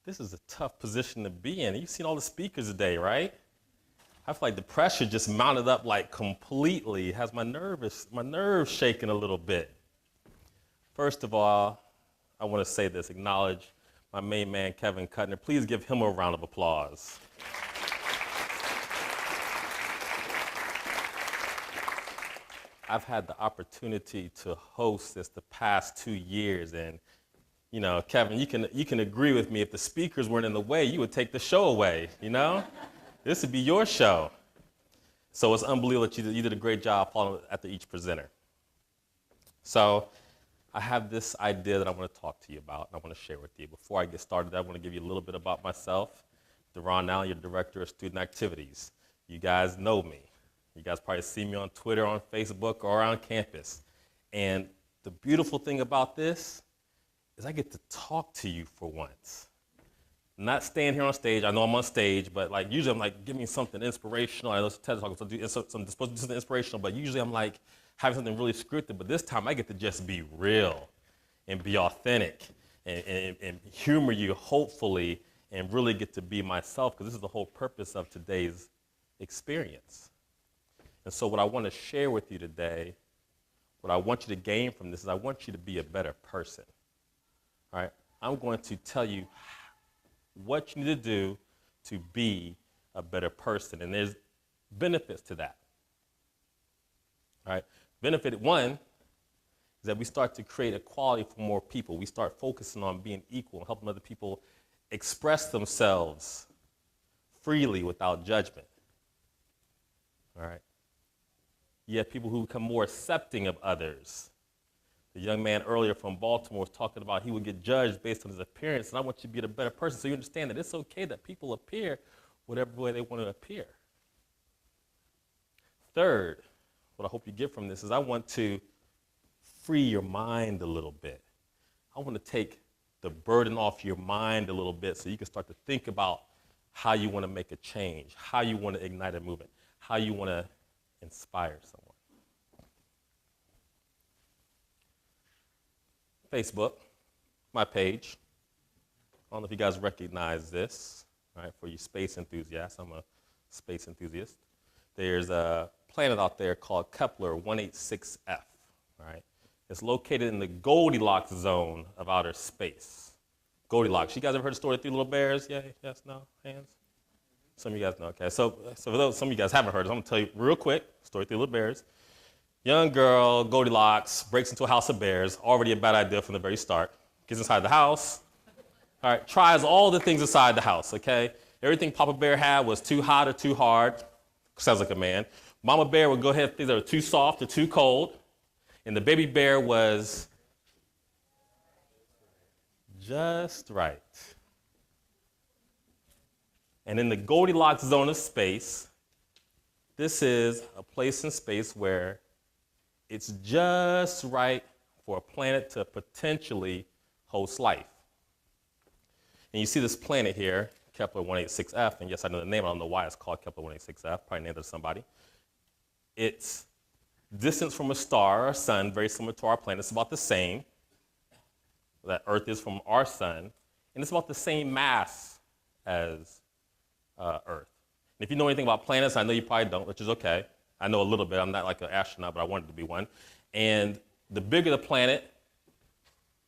this is a tough position to be in. You've seen all the speakers today, right? I feel like the pressure just mounted up like completely. It has my nerves shaking a little bit. First of all, I want to say this, acknowledge my main man, Kevin Cutner. Please give him a round of applause. I've had the opportunity to host this the past 2 years, and you know, Kevin, you can agree with me. If the speakers weren't in the way, you would take the show away, you know? This would be your show. So it's unbelievable that you did a great job following after each presenter. So I have this idea that I want to talk to you about, and I want to share with you. Before I get started, I want to give you a little bit about myself. Dirron, now your Director of Student Activities. You guys know me. You guys probably see me on Twitter, on Facebook, or on campus. And the beautiful thing about this is I get to talk to you for once. Not stand here on stage. I know I'm on stage, but like usually I'm like, give me something inspirational. I know it's TEDxTalks, so I'm supposed to do something inspirational, but usually I'm like having something really scripted. But this time I get to just be real and be authentic and humor you, hopefully, and really get to be myself, because this is the whole purpose of today's experience. And so what I want to share with you today, what I want you to gain from this is I want you to be a better person. All right? I'm going to tell you what you need to do to be a better person. And there's benefits to that. All right? Benefit one is that we start to create equality for more people. We start focusing on being equal and helping other people express themselves freely without judgment. All right? You have people who become more accepting of others. The young man earlier from Baltimore was talking about he would get judged based on his appearance, and I want you to be a better person so you understand that it's okay that people appear whatever way they want to appear. Third, what I hope you get from this is I want to free your mind a little bit. I want to take the burden off your mind a little bit so you can start to think about how you want to make a change, how you want to ignite a movement, how you want to inspire someone. Facebook, my page. I don't know if you guys recognize this, right? For you space enthusiasts, I'm a space enthusiast. There's a planet out there called Kepler 186f, right? It's located in the Goldilocks zone of outer space. Goldilocks. You guys ever heard the story of Three Little Bears? Yeah, yes, no, hands? Some of you guys know, okay. So for those, some of you guys haven't heard it, I'm gonna tell you real quick, story of Three Little Bears. Young girl, Goldilocks, breaks into a house of bears, already a bad idea from the very start. Gets inside the house, all right, tries all the things inside the house, okay? Everything Papa Bear had was too hot or too hard, sounds like a man. Mama Bear would go ahead and things that were too soft or too cold, and the baby bear was just right. And in the Goldilocks zone of space, this is a place in space where it's just right for a planet to potentially host life. And you see this planet here, Kepler 186f, and yes, I know the name, I don't know why it's called Kepler 186f, probably named after somebody. Its distance from a star or sun, very similar to our planet, it's about the same that Earth is from our sun, and it's about the same mass as Earth. And if you know anything about planets, I know you probably don't, which is okay. I know a little bit. I'm not like an astronaut, but I wanted to be one. And the bigger the planet,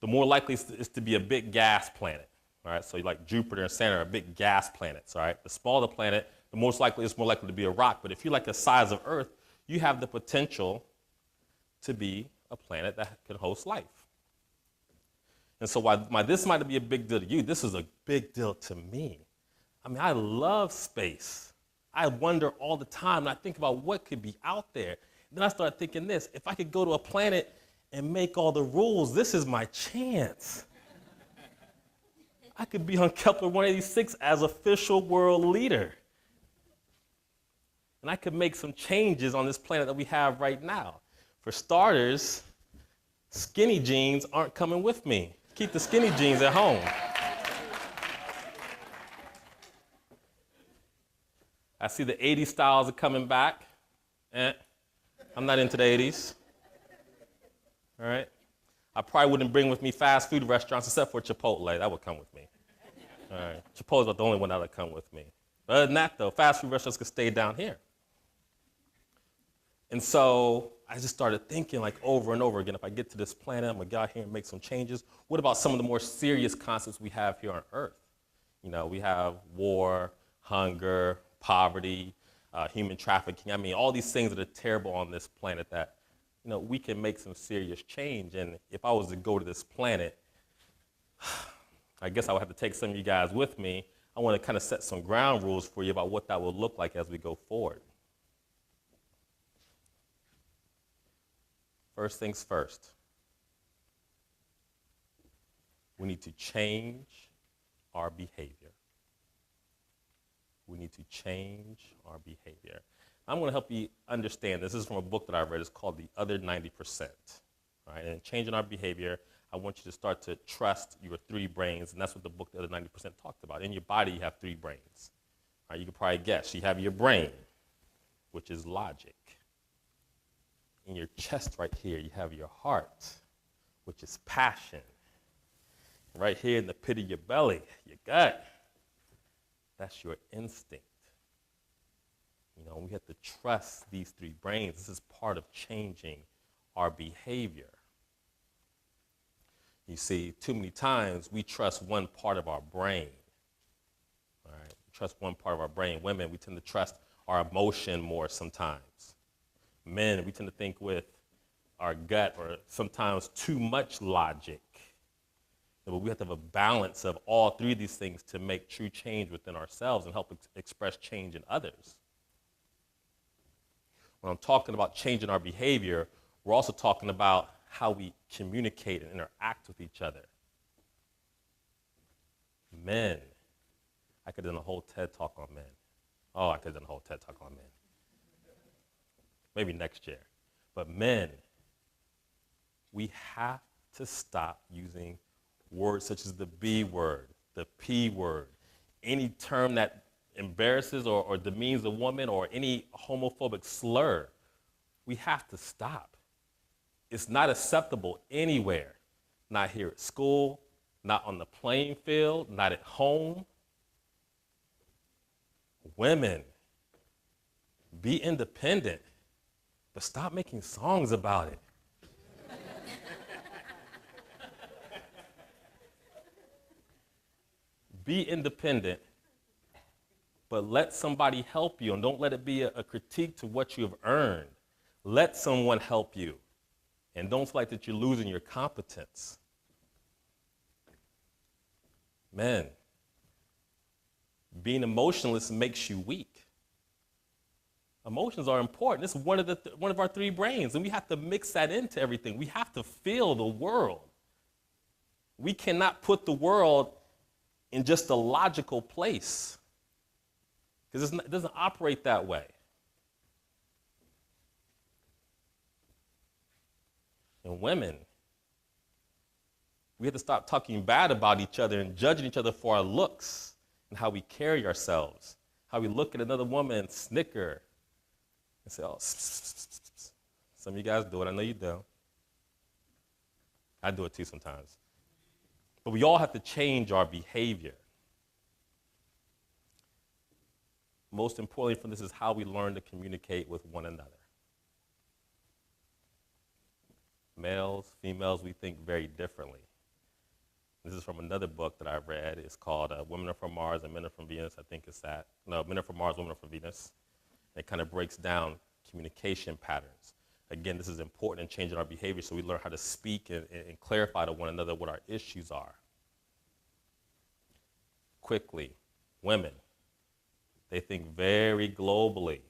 the more likely it's to be a big gas planet. All right, so like Jupiter and Saturn are big gas planets. All right, the smaller the planet, the most likely it's more likely to be a rock. But if you're like the size of Earth, you have the potential to be a planet that can host life. And so while this might be a big deal to you, this is a big deal to me. I mean, I love space. I wonder all the time, and I think about what could be out there. Then I started thinking this, if I could go to a planet and make all the rules, this is my chance. I could be on Kepler 186 as official world leader. And I could make some changes on this planet that we have right now. For starters, skinny jeans aren't coming with me. Keep the skinny jeans at home. I see the 80s styles are coming back. I'm not into the 80s. All right? I probably wouldn't bring with me fast food restaurants except for Chipotle. That would come with me. All right. Chipotle is about the only one that'll come with me. But other than that, though, fast food restaurants could stay down here. And so I just started thinking like over and over again, if I get to this planet, I'm gonna get out here and make some changes. What about some of the more serious concepts we have here on Earth? You know, we have war, hunger, poverty, human trafficking. I mean, all these things that are terrible on this planet that, you know, we can make some serious change. And if I was to go to this planet, I guess I would have to take some of you guys with me. I want to kind of set some ground rules for you about what that will look like as we go forward. First things first, we need to change our behavior. We need to change our behavior. I'm going to help you understand. This is from a book that I read. It's called The Other 90%. Right? And changing our behavior, I want you to start to trust your three brains, and that's what the book The Other 90% talked about. In your body, you have three brains. Right? You can probably guess. You have your brain, which is logic. In your chest right here, you have your heart, which is passion. Right here in the pit of your belly, your gut, that's your instinct. You know, we have to trust these three brains. This is part of changing our behavior. You see, too many times we trust one part of our brain. All right? We trust one part of our brain. Women, we tend to trust our emotion more sometimes. Men, we tend to think with our gut or sometimes too much logic. But we have to have a balance of all three of these things to make true change within ourselves and help express change in others. When I'm talking about changing our behavior, we're also talking about how we communicate and interact with each other. Men, I could have done a whole TED talk on men. Oh, I could have done a whole TED talk on men. Maybe next year. But men, we have to stop using words such as the B word, the P word, any term that embarrasses or demeans a woman or any homophobic slur. We have to stop. It's not acceptable anywhere. Not here at school, not on the playing field, not at home. Women, be independent. But stop making songs about it. Be independent, but let somebody help you, and don't let it be a critique to what you have earned. Let someone help you, and don't feel like that you're losing your competence. Men, being emotionless makes you weak. Emotions are important. It's one of our three brains, and we have to mix that into everything. We have to feel the world. We cannot put the world in just a logical place because it doesn't operate that way. And women, we have to stop talking bad about each other and judging each other for our looks and how we carry ourselves, how we look at another woman and snicker and say, oh, some of you guys do it. I know you do. I do it too sometimes. But we all have to change our behavior. Most importantly from this is how we learn to communicate with one another. Males, females, we think very differently. This is from another book that I read. It's called Women Are From Mars and Men Are From Venus. I think it's that. No, Men Are From Mars, Women Are From Venus. It kind of breaks down communication patterns. Again, this is important in changing our behavior so we learn how to speak and clarify to one another what our issues are. Quickly, women, they think very globally.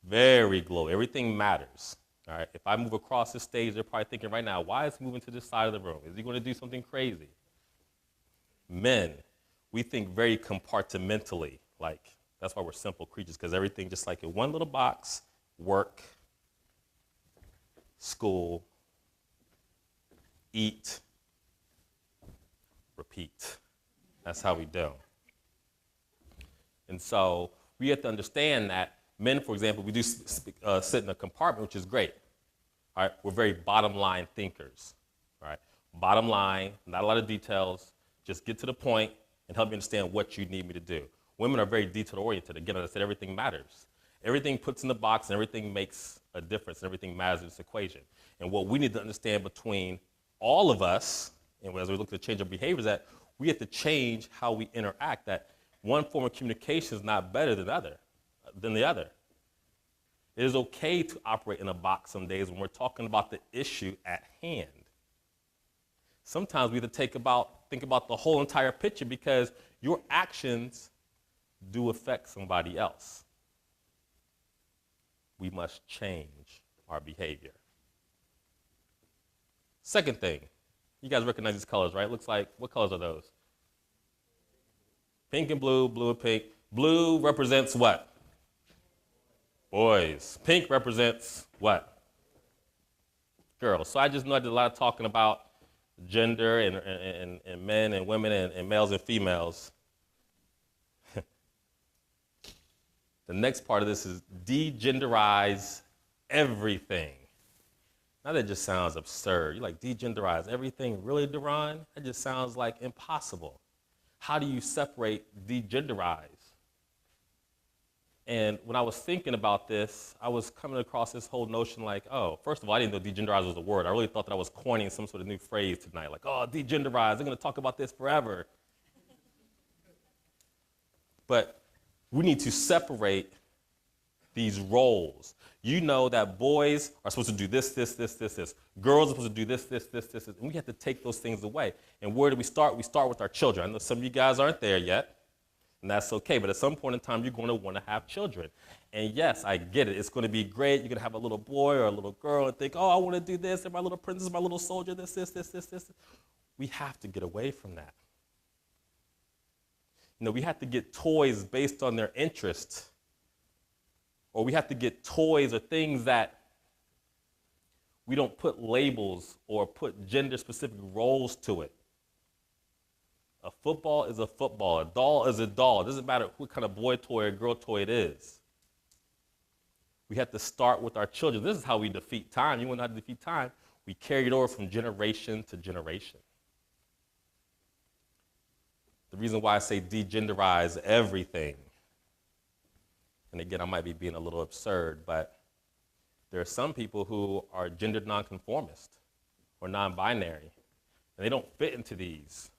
Very global. Everything matters. All right? If I move across the stage, they're probably thinking right now, why is he moving to this side of the room? Is he going to do something crazy? Men, we think very compartmentally. Like, that's why we're simple creatures, because everything just like in one little box, work, school, eat, repeat. That's how we do. And so we have to understand that men, for example, we do sit in a compartment, which is great. All right, we're very bottom line thinkers. All right, bottom line, not a lot of details, just get to the point, and help me understand what you need me to do. Women are very detail-oriented. Again, as I said, everything matters. Everything puts in the box, and everything makes a difference, and everything matters in this equation. And what we need to understand between all of us, and as we look to change our behavior, is that we have to change how we interact, that one form of communication is not better than the other. It is okay to operate in a box some days when we're talking about the issue at hand. Sometimes we have to think about the whole entire picture, because your actions do affect somebody else. We must change our behavior. Second thing, you guys recognize these colors, right? Looks like, what colors are those? Pink and blue, blue and pink. Blue represents what? Boys. Pink represents what? Girls. So I just know I did a lot of talking about gender and men and women and males and females. The next part of this is degenderize everything. Now that just sounds absurd. You're like, degenderize everything? Really, Dirron? That just sounds like impossible. How do you separate degenderize? And when I was thinking about this, I was coming across this whole notion like, oh, first of all, I didn't know degenderize was a word. I really thought that I was coining some sort of new phrase tonight, like, oh, degenderize, they're going to talk about this forever. But we need to separate these roles. You know that boys are supposed to do this. Girls are supposed to do this. And we have to take those things away. And where do we start? We start with our children. I know some of you guys aren't there yet, and that's okay. But at some point in time, you're going to want to have children. And yes, I get it. It's going to be great. You're going to have a little boy or a little girl and think, oh, I want to do this. And my little princess, my little soldier, this. We have to get away from that. You know, we have to get toys based on their interests. Or we have to get toys or things that we don't put labels or put gender-specific roles to it. A football is a football. A doll is a doll. It doesn't matter what kind of boy toy or girl toy it is. We have to start with our children. This is how we defeat time. You want to know how to defeat time? We carry it over from generation to generation. The reason why I say degenderize everything, and again, I might be being a little absurd, but there are some people who are gender nonconformist or non-binary, and they don't fit into these.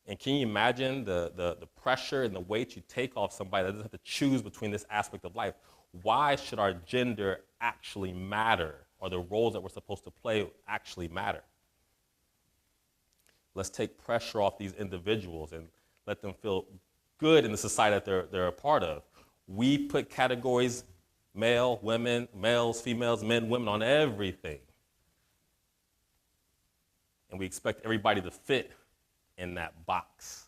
And can you imagine the pressure and the weight you take off somebody that doesn't have to choose between this aspect of life? Why should our gender actually matter, or the roles that we're supposed to play actually matter? Let's take pressure off these individuals and let them feel good in the society that they're a part of. We put categories, male, women, males, females, men, women, on everything. And we expect everybody to fit in that box.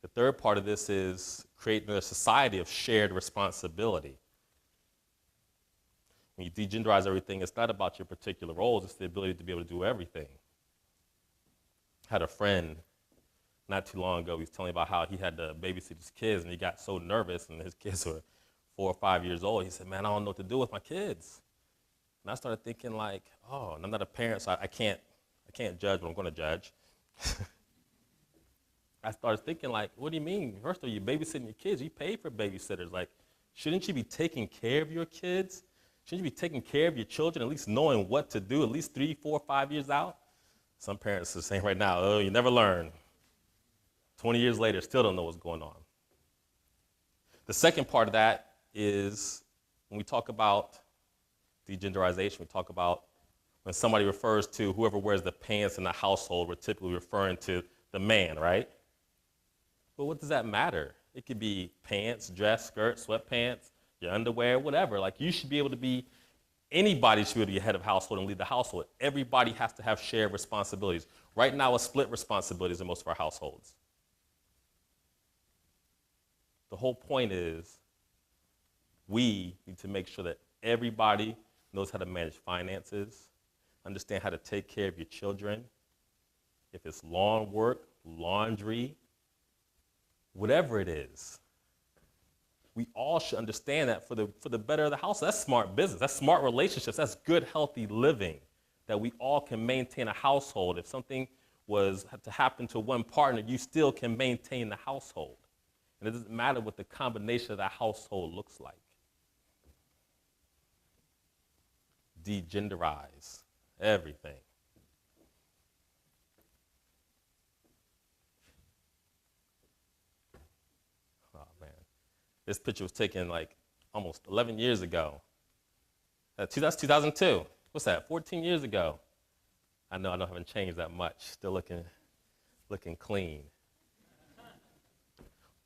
The third part of this is creating a society of shared responsibility. When you degenderize everything, it's not about your particular roles, it's the ability to be able to do everything. I had a friend not too long ago, he was telling me about how he had to babysit his kids, and he got so nervous, and his kids were 4 or 5 years old. He said, man, I don't know what to do with my kids. And I started thinking like, oh, and I'm not a parent, so I can't judge, but I'm going to judge. I started thinking like, what do you mean? First of all, you're babysitting your kids. You pay for babysitters. Like, shouldn't you be taking care of your kids? Shouldn't you be taking care of your children, at least knowing what to do, at least 3, 4, 5 years out? Some parents are saying right now, oh, you never learn. 20 years later, still don't know what's going on. The second part of that is when we talk about degenderization, we talk about when somebody refers to whoever wears the pants in the household, we're typically referring to the man, right? But what does that matter? It could be pants, dress, skirt, sweatpants, your underwear, whatever. Like, you should be able to be, anybody should be able to be head of household and lead the household. Everybody has to have shared responsibilities. Right now, it's split responsibilities in most of our households. The whole point is we need to make sure that everybody knows how to manage finances, understand how to take care of your children. If it's lawn work, laundry, whatever it is, we all should understand that for the better of the house. That's smart business. That's smart relationships. That's good, healthy living, that we all can maintain a household. If something was to happen to one partner, you still can maintain the household. And it doesn't matter what the combination of that household looks like. Degenderize everything. Oh, man. This picture was taken like almost 11 years ago. That's 2002. What's that, 14 years ago? I know I haven't changed that much. Still looking clean.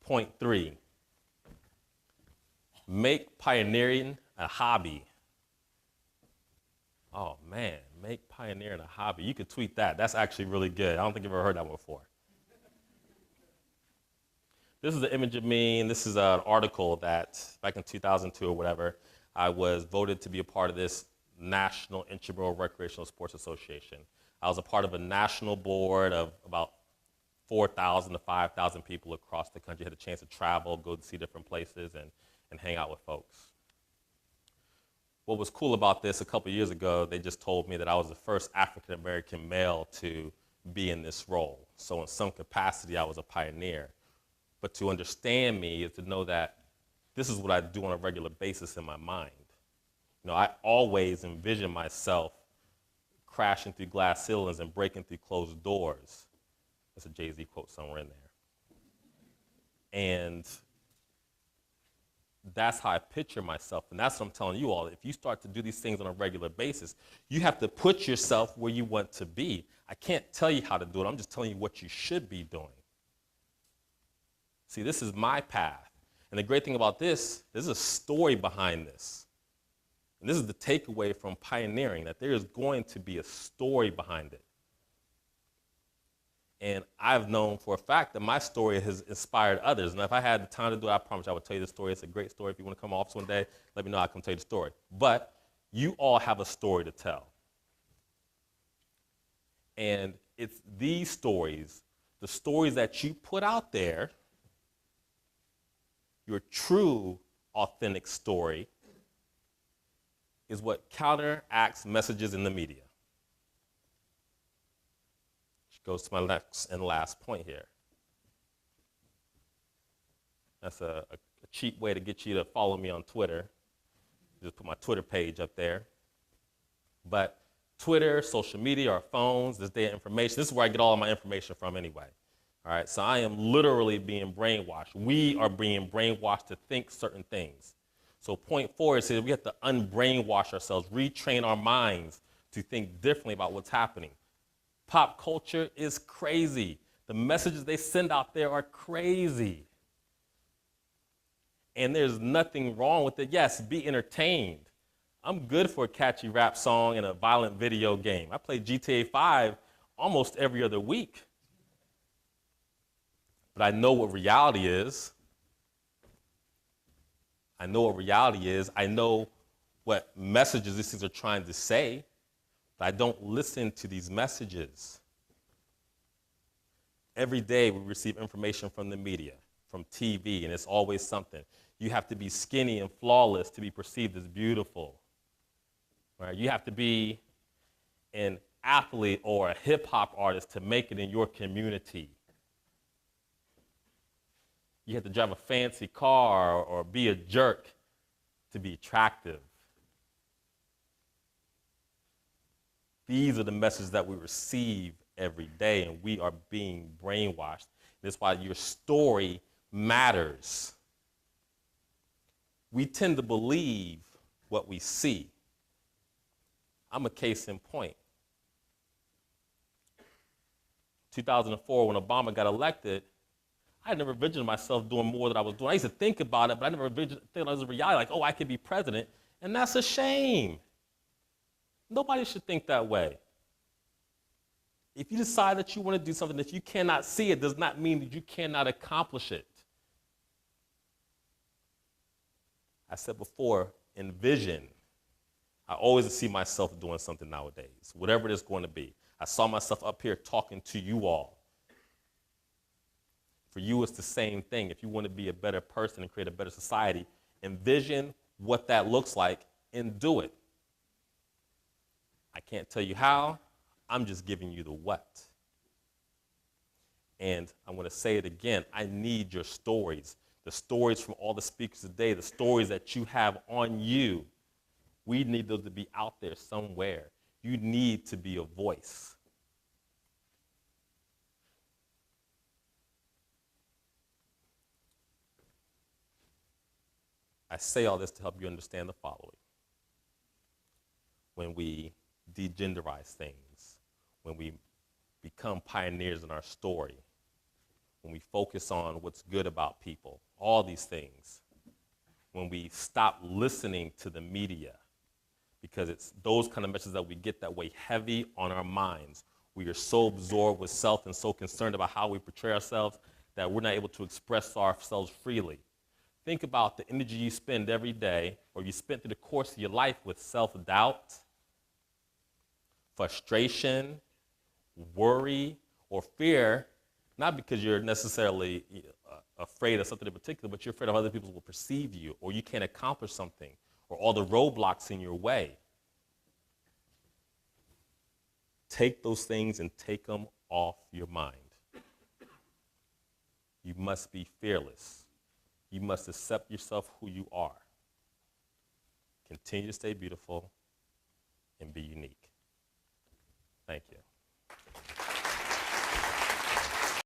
Point 3, make pioneering a hobby. Oh man, make pioneering a hobby. You could tweet that. That's actually really good. I don't think you've ever heard that one before. This is an image of me, and this is an article that back in 2002 or whatever, I was voted to be a part of this National Intramural Recreational Sports Association. I was a part of a national board of about 4,000 to 5,000 people across the country. Had a chance to travel, go to see different places, and hang out with folks. What was cool about this, a couple of years ago, they just told me that I was the first African-American male to be in this role. So in some capacity, I was a pioneer. But to understand me is to know that this is what I do on a regular basis in my mind. You know, I always envision myself crashing through glass ceilings and breaking through closed doors. That's a Jay-Z quote somewhere in there. And that's how I picture myself. And that's what I'm telling you all. If you start to do these things on a regular basis, you have to put yourself where you want to be. I can't tell you how to do it. I'm just telling you what you should be doing. See, this is my path. And the great thing about this, there's a story behind this. And this is the takeaway from pioneering, that there is going to be a story behind it. And I've known for a fact that my story has inspired others. And if I had the time to do it, I promise you I would tell you the story. It's a great story. If you want to come to office one day, let me know. I can tell you the story. But you all have a story to tell. And it's these stories, the stories that you put out there, your true, authentic story, is what counteracts messages in the media. Which goes to my next and last point here. That's a cheap way to get you to follow me on Twitter. Just put my Twitter page up there. But Twitter, social media, our phones, this day of information, this is where I get all of my information from anyway. All right, so I am literally being brainwashed. We are being brainwashed to think certain things. So point 4 is that we have to unbrainwash ourselves, retrain our minds to think differently about what's happening. Pop culture is crazy. The messages they send out there are crazy. And there's nothing wrong with it. Yes, be entertained. I'm good for a catchy rap song and a violent video game. I play GTA 5 almost every other week. But I know what reality is. I know what reality is. I know what messages these things are trying to say, but I don't listen to these messages. Every day we receive information from the media, from TV, and it's always something. You have to be skinny and flawless to be perceived as beautiful. Right? You have to be an athlete or a hip-hop artist to make it in your community. You have to drive a fancy car or be a jerk to be attractive. These are the messages that we receive every day, and we are being brainwashed. That's why your story matters. We tend to believe what we see. I'm a case in point. 2004, when Obama got elected, I never envisioned myself doing more than I was doing. I used to think about it, but I never envisioned it as a reality, like, oh, I could be president, and that's a shame. Nobody should think that way. If you decide that you want to do something that you cannot see, it does not mean that you cannot accomplish it. I said before, envision. I always see myself doing something nowadays, whatever it is going to be. I saw myself up here talking to you all. For you, it's the same thing. If you want to be a better person and create a better society, envision what that looks like and do it. I can't tell you how. I'm just giving you the what. And I'm going to say it again. I need your stories, the stories from all the speakers today, the stories that you have on you. We need those to be out there somewhere. You need to be a voice. I say all this to help you understand the following. When we degenderize things, when we become pioneers in our story, when we focus on what's good about people, all these things, when we stop listening to the media, because it's those kind of messages that we get that weigh heavy on our minds. We are so absorbed with self and so concerned about how we portray ourselves that we're not able to express ourselves freely. Think about the energy you spend every day, or you spent through the course of your life with self-doubt, frustration, worry, or fear, not because you're necessarily afraid of something in particular, but you're afraid of other people will perceive you, or you can't accomplish something, or all the roadblocks in your way. Take those things and take them off your mind. You must be fearless. You must accept yourself who you are. Continue to stay beautiful and be unique. Thank you.